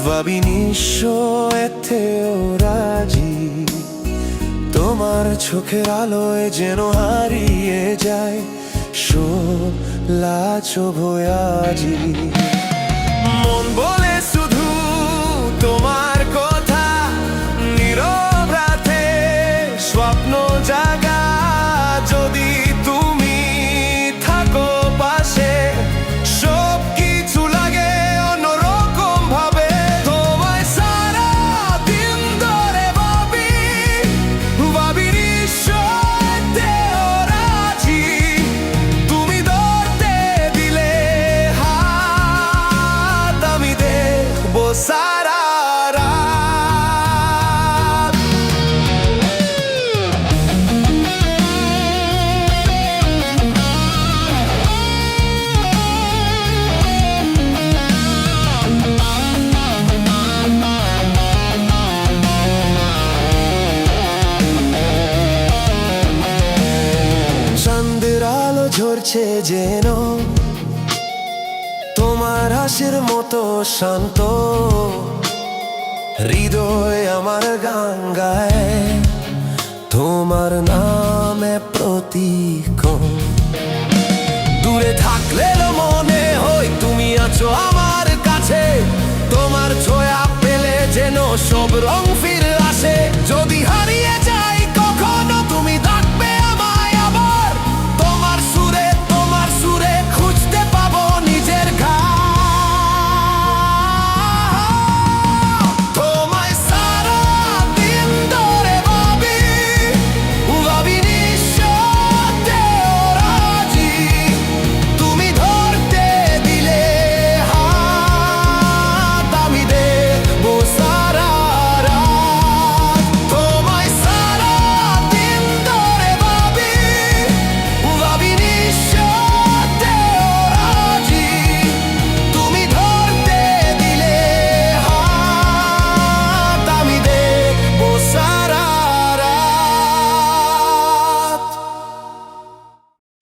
ভাবিনি এতেও রাজি, তোমার চোখের আলোয় যেন হারিয়ে যায় শোলা চোভয়াজি। মন বলে শুধু তোমার কথা, নীরব রাতে স্বপ্ন জাগা। যদি তুমি থাকো পাশে, সব কিছু লাগে অন্যরকম ভাবে। তোমায় সারা দিন ধরে ভাবি নিঃস্বতেও রাজি। তুমি ধরতে দিলে হাত, আমি দেখবো সারা রাত। চাঁদের আলো ঝরছে যেন, তোমার হাসির মতো শান্ত। হৃদয় আমার গান গায় তোমার নামে প্রতিক্ষণ। দূরে থাকলেও মনে হয় তুমি আছো আমার কাছে, তোমার ছোঁয়া পেলে যেন সব রং ফিরে।